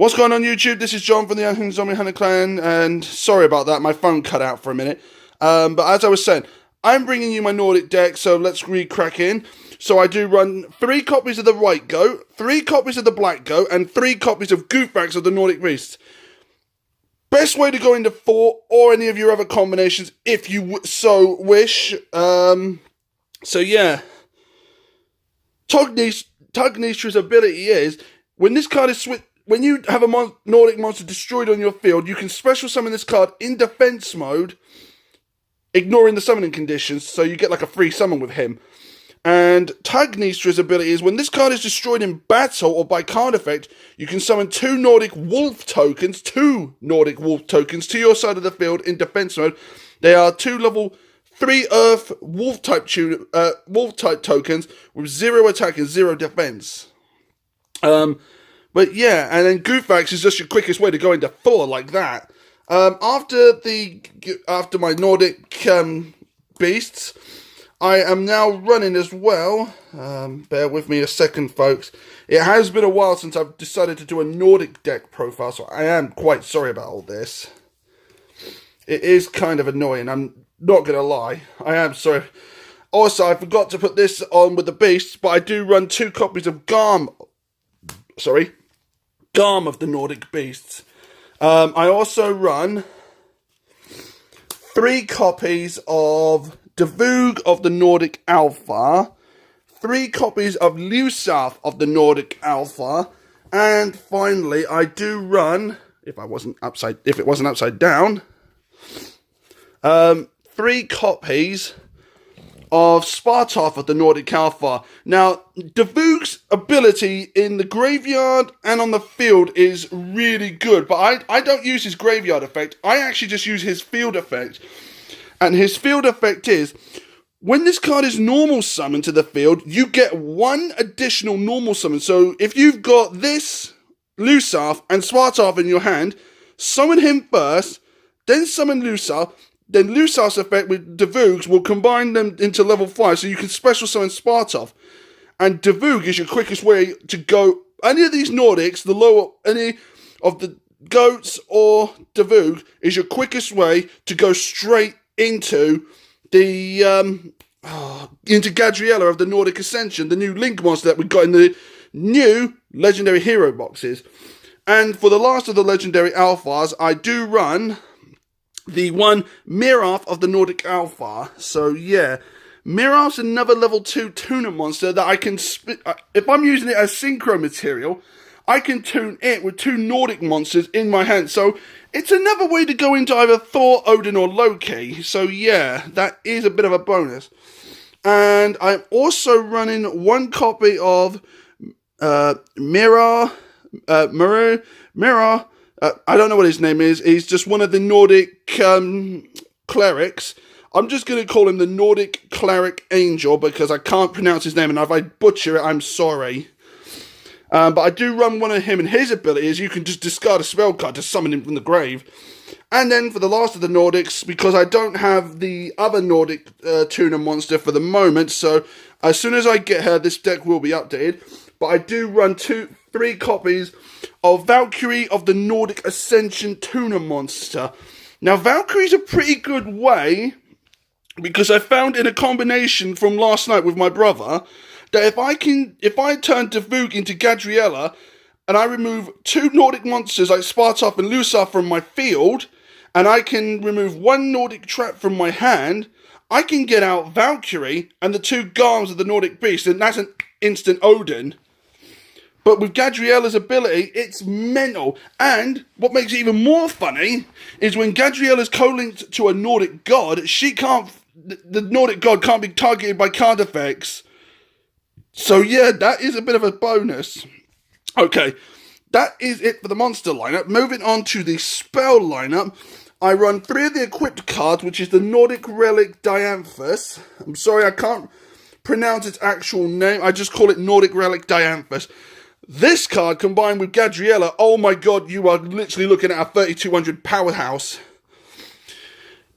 What's going on YouTube? This is John from the Unhinged Zombie Hunter Clan, and sorry about that, my phone cut out for a minute. But as I was saying, I'm bringing you my Nordic deck, so let's crack in. So I do run 3 copies of the White Goat, 3 copies of the Black Goat, and 3 copies of Goofbags of the Nordic Beast. Best way to go into 4, or any of your other combinations, if you so wish. So yeah. Tugnistra's ability is, when this card is switched, when you have a Nordic monster destroyed on your field, you can special summon this card in defense mode, ignoring the summoning conditions, so you get like a free summon with him. And Tugnistra's ability is, when this card is destroyed in battle or by card effect, you can summon 2 Nordic Wolf tokens, to your side of the field in defense mode. They are 2 level 3 Earth Wolf type tokens with 0 attack and 0 defense. But yeah, and then Goofbags is just your quickest way to go into 4 like that. After my Nordic beasts, I am now running as well. Bear with me a second, folks. It has been a while since I've decided to do a Nordic deck profile, so I am quite sorry about all this. It is kind of annoying, I'm not going to lie. I am sorry. Also, I forgot to put this on with the beasts, but I do run 2 copies of Garm of the Nordic Beasts. I also run 3 copies of Devoog of the Nordic Alpha, 3 copies of Lusaf of the Nordic Alpha, and finally I do run, if it wasn't upside down, 3 copies of Spartov of the Nordic Alpha. Now, Devoog's ability in the graveyard and on the field is really good, but I don't use his graveyard effect. I actually just use his field effect. And his field effect is, when this card is normal summoned to the field, you get 1 additional normal summon. So if you've got this Lusaf and Spartov in your hand, summon him first, then summon Lusaf. Then Lusaf's effect with Devoog's will combine them into level 5, so you can special summon Spartov. And Devoog is your quickest way to go. Any of these Nordics, any of the goats or Devoog, is your quickest way to go straight into the into Gadriella of the Nordic Ascension, the new Link monster that we got in the new Legendary Hero boxes. And for the last of the Legendary Alphas, I do run the one Miraf of the Nordic Alpha. So yeah, Miraf's another level 2 tuner monster that I can, if I'm using it as synchro material, I can tune it with 2 Nordic monsters in my hand. So it's another way to go into either Thor, Odin, or Loki. So yeah, that is a bit of a bonus. And I'm also running 1 copy of Mira. I don't know what his name is. He's just one of the Nordic clerics. I'm just going to call him the Nordic Cleric Angel because I can't pronounce his name, and if I butcher it, I'm sorry. But I do run one of him, and his ability is you can just discard a spell card to summon him from the grave. And then for the last of the Nordics, because I don't have the other Nordic tuner monster for the moment, so as soon as I get her, this deck will be updated. But I do run 3 copies of Valkyrie of the Nordic Ascension tuner monster. Now, Valkyrie's a pretty good way, because I found in a combination from last night with my brother, that if I turn Devoog into Gadriella, and I remove 2 Nordic monsters like Spartov and Lusaf from my field, and I can remove 1 Nordic trap from my hand, I can get out Valkyrie and the 2 Garms of the Nordic Beast, and that's an instant Odin. But with Gadriella's ability, it's mental. And what makes it even more funny is when Gadriella's co-linked to a Nordic god, the Nordic god can't be targeted by card effects. So yeah, that is a bit of a bonus. Okay, that is it for the monster lineup. Moving on to the spell lineup, I run 3 of the equipped cards, which is the Nordic Relic Dianthus. I'm sorry, I can't pronounce its actual name. I just call it Nordic Relic Dianthus. This card combined with Gadriella, oh my god, you are literally looking at a 3200 powerhouse.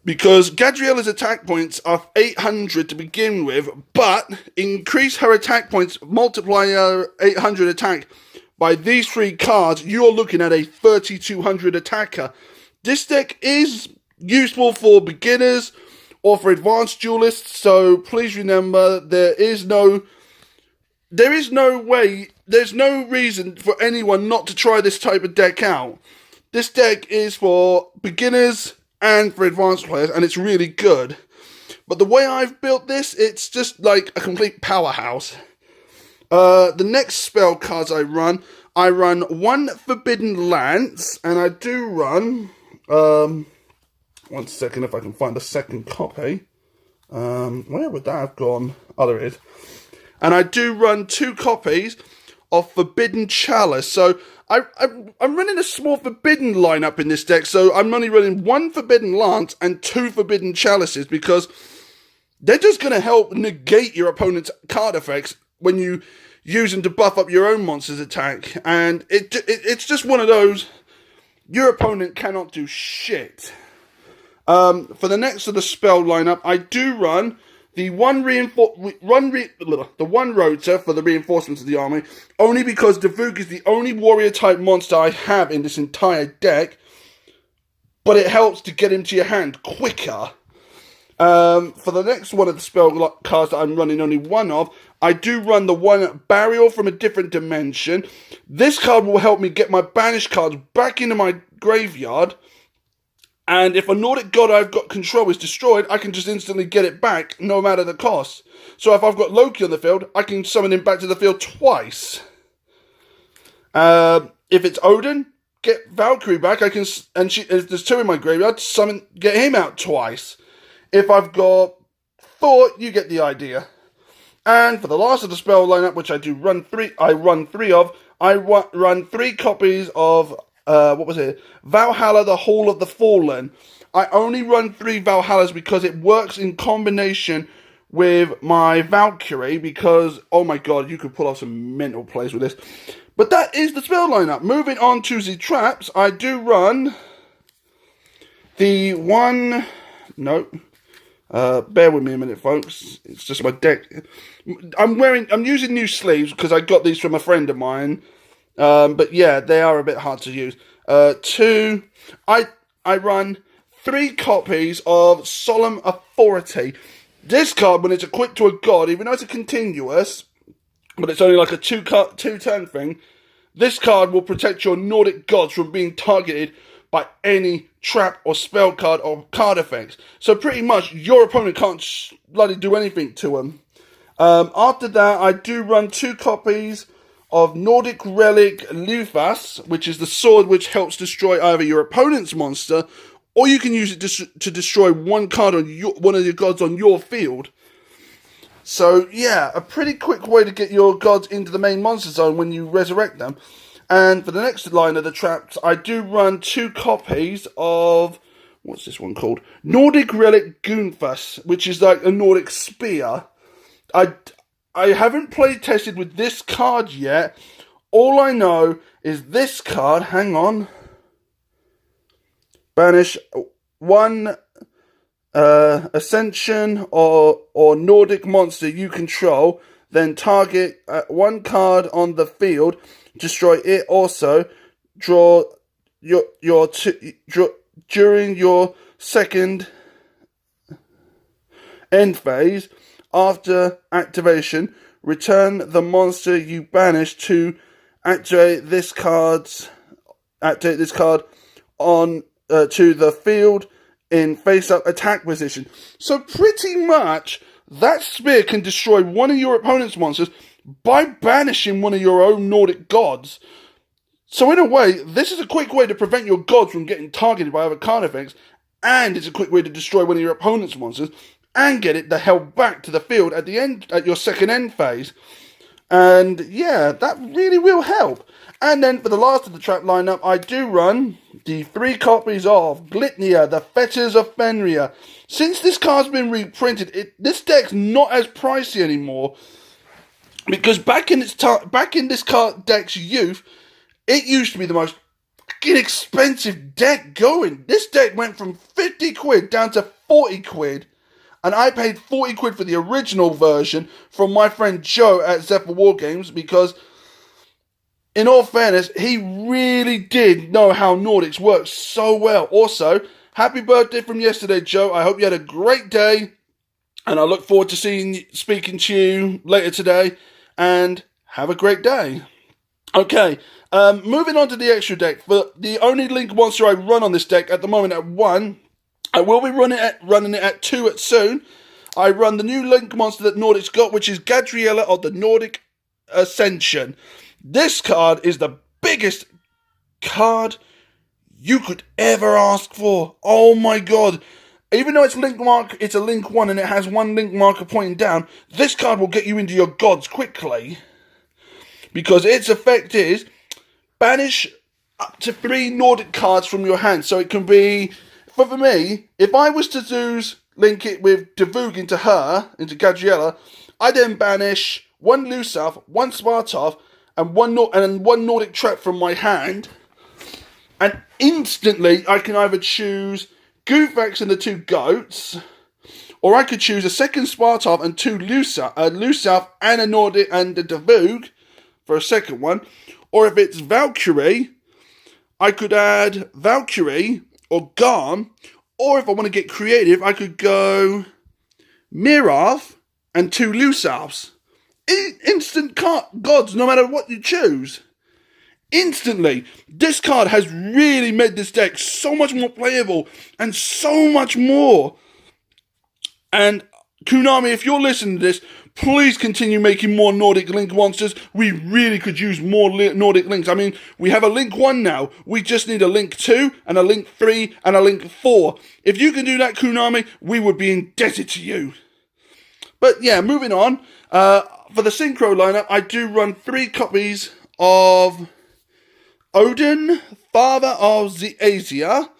Because Gadriella's attack points are 800 to begin with, but increase her attack points, multiply her 800 attack by these 3 cards, you're looking at a 3200 attacker. This deck is useful for beginners or for advanced duelists, so please remember there's no reason for anyone not to try this type of deck out. This deck is for beginners and for advanced players, and it's really good. But the way I've built this, it's just like a complete powerhouse. The next spell cards I run 1 Forbidden Lance, and I do run, 1 second if I can find the second copy. Where would that have gone? Oh, there it is. And I do run 2 copies of Forbidden Chalice. So I'm running a small Forbidden lineup in this deck. So I'm only running 1 Forbidden Lance and 2 Forbidden Chalices, because they're just going to help negate your opponent's card effects when you use them to buff up your own monster's attack. And it's just one of those, your opponent cannot do shit. For the next of the spell lineup, I do run the one rotor for the reinforcements of the army, only because Davuk is the only warrior type monster I have in this entire deck, but it helps to get him to your hand quicker. For the next one of the spell cards that I'm running only 1 of, I do run the 1 Burial from a Different Dimension. This card will help me get my banished cards back into my graveyard. And if a Nordic god I've got control is destroyed, I can just instantly get it back, no matter the cost. So if I've got Loki on the field, I can summon him back to the field twice. If it's Odin, get Valkyrie back. If there's 2 in my graveyard, get him out twice. If I've got Thor, you get the idea. And for the last of the spell lineup, which I do run 3, I run 3 copies of Valhalla, the Hall of the Fallen. I only run 3 Valhallas because it works in combination with my Valkyrie, because, oh my god, you could pull off some mental plays with this. But that is the spell lineup. Moving on to the traps, I do run the 1... No. Bear with me a minute, folks. It's just my deck. I'm using new sleeves because I got these from a friend of mine. But yeah, they are a bit hard to use. 2, I run 3 copies of Solemn Authority. This card, when it's equipped to a god, even though it's a continuous, but it's only like a 2-turn thing, this card will protect your Nordic gods from being targeted by any trap or spell card or card effects. So pretty much, your opponent can't bloody do anything to them. After that, I do run 2 copies of Nordic Relic Lufas, which is the sword which helps destroy either your opponent's monster, or you can use it to destroy 1 card on one of your gods on your field. So yeah, a pretty quick way to get your gods into the main monster zone when you resurrect them. And for the next line of the traps, I do run 2 copies of, what's this one called? Nordic Relic Gunfas, which is like a Nordic spear. I haven't play tested with this card yet. All I know is this card, hang on. Banish 1 Ascension or Nordic monster you control, then target 1 card on the field, destroy it also, draw during your second end phase. After activation, return the monster you banished to activate this card on to the field in face-up attack position. So pretty much, that spear can destroy one of your opponent's monsters by banishing one of your own Nordic gods. So in a way, this is a quick way to prevent your gods from getting targeted by other card effects, and it's a quick way to destroy one of your opponent's monsters, and get it the hell back to the field at the end, at your second end phase. And yeah, that really will help. And then for the last of the trap lineup, I do run the 3 copies of Glitnia, the Fetters of Fenrir. Since this card's been reprinted, this deck's not as pricey anymore, because back in this card deck's youth, it used to be the most inexpensive deck going. This deck went from 50 quid down to 40 quid. And I paid 40 quid for the original version from my friend Joe at Zephyr War Games, because in all fairness, he really did know how Nordics work so well. Also, happy birthday from yesterday, Joe. I hope you had a great day, and I look forward to speaking to you later today, and have a great day. Okay, moving on to the extra deck. For the only Link monster I run on this deck at the moment at 1, I will be running it at 2 soon. I run the new Link monster that Nordic's got, which is Gabriella of the Nordic Ascension. This card is the biggest card you could ever ask for. Oh my god. Even though it's a Link 1 and it has 1 Link marker pointing down, this card will get you into your gods quickly. Because its effect is banish up to 3 Nordic cards from your hand. So it can be, for me, if I was to link it with Devug into Gabriella, I then banish 1 Lusav, 1 Spartov, and one Nordic trap from my hand. And instantly I can either choose Goofax and the 2 goats, or I could choose a second Spartov and 2 Lusav and a Nordic and a Devug for a second one. Or if it's Valkyrie, I could add Valkyrie or Garm. Or if I want to get creative, I could go Mirov and 2 Lusavs. Instant gods, no matter what you choose. Instantly. This card has really made this deck so much more playable and so much more. And Konami, if you're listening to this, please continue making more Nordic Link monsters. We really could use more Nordic Links. I mean, we have a Link 1 now. We just need a Link 2 and a Link 3 and a Link 4. If you can do that, Konami, we would be indebted to you. But yeah, moving on. For the Synchro lineup, I do run 3 copies of Odin, Father of the Asia,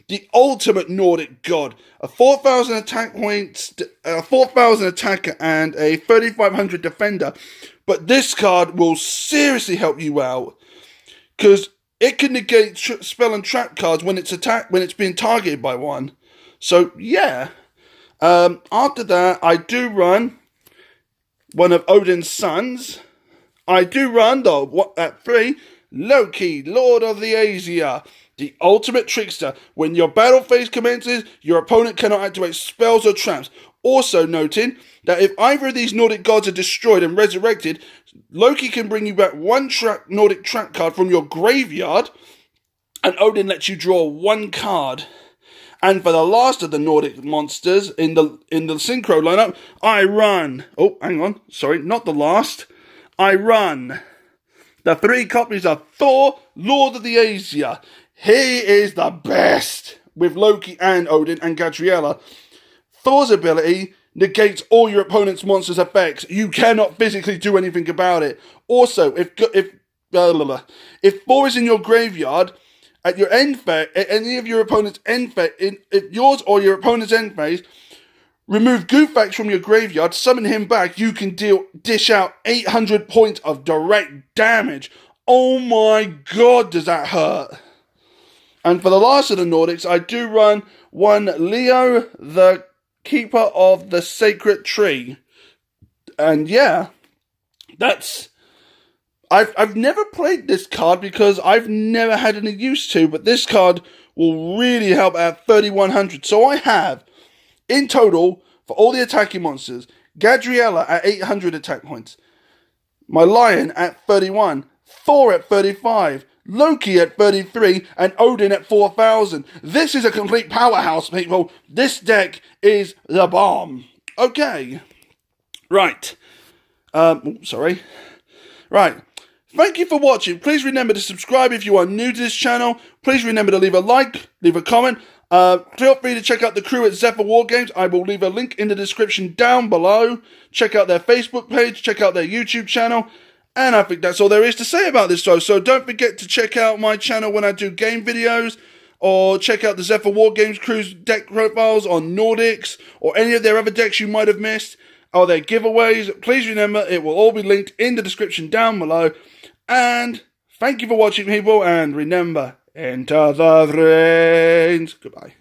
the ultimate Nordic god. A 4,000 attack points, a 4,000 attacker, and a 3,500 defender. But this card will seriously help you out, because it can negate spell and trap cards when it's being targeted by one. So yeah. After that, I do run one of Odin's sons. I do run at 3, Loki, Lord of the Asia, the ultimate trickster. When your battle phase commences, your opponent cannot activate spells or traps. Also noting that if either of these Nordic gods are destroyed and resurrected, Loki can bring you back 1 Nordic trap card from your graveyard, and Odin lets you draw 1 card. And for the last of the Nordic monsters in the Synchro lineup, I run... Oh, hang on. Sorry, not the last. I run the 3 copies of Thor, Lord of the Asia. He is the best with Loki and Odin and Gabriella. Thor's ability negates all your opponent's monsters' effects. You cannot physically do anything about it. Also, if Thor is in your graveyard at your end phase, at any of your opponent's end phase, if yours or your opponent's end phase, remove Goofax from your graveyard, summon him back, you can dish out 800 points of direct damage. Oh my god, does that hurt. And for the last of the Nordics, I do run 1 Leo, the Keeper of the Sacred Tree. And yeah, that's... I've never played this card because I've never had any use to, but this card will really help at 3,100. So I have, in total, for all the attacking monsters, Gabriella at 800 attack points, my Lion at 31, Thor at 35, Loki at 33, and Odin at 4,000. This is a complete powerhouse, people. This deck is the bomb. Okay. Right. Right. Thank you for watching. Please remember to subscribe if you are new to this channel. Please remember to leave a like, leave a comment. Feel free to check out the crew at Zephyr War Games. I will leave a link in the description down below. Check out their Facebook page. Check out their YouTube channel. And I think that's all there is to say about this show. So don't forget to check out my channel when I do game videos. Or check out the Zephyr War Games crew's deck profiles on Nordics. Or any of their other decks you might have missed. Or their giveaways. Please remember, it will all be linked in the description down below. And thank you for watching, people. And remember, enter the range. Goodbye.